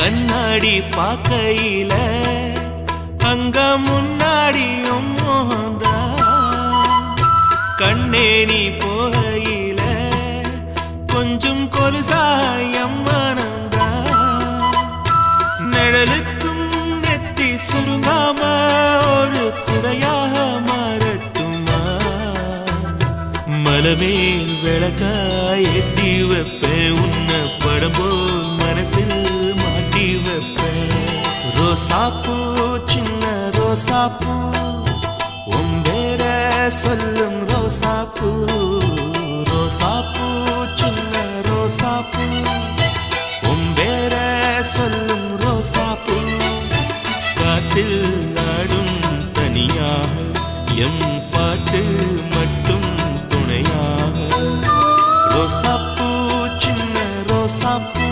கண்ணாடி பார்க்கையில அங்க முன்னாடியும் மோகந்தா கண்ணே நீ போகையில கொஞ்சம் கொலுசாயம் மனந்தா நிழலுக்கும் நெத்தி சுருங்காம ஒரு குடையாக மாறட்டுமா மலமேல் விளக்காய் ஏத்தி வைப்பேன் உன்ன படம் போல் மனசில் மாட்டி வைப்பேன் ரோசாப்பூ சின்ன ரோசாப்பூ உம்பேர சொல்லும் ரோசாப்பூ ரோசாப்பூ சின்ன ரோசாப்பூ உம்பேர சொல்லும் ரோசாப்பூ காத்தில் நாடும் தனியாக எம் பாட்டு மட்டும் துணையாக ரோசாப்பூ சின்ன ரோசாப்பூ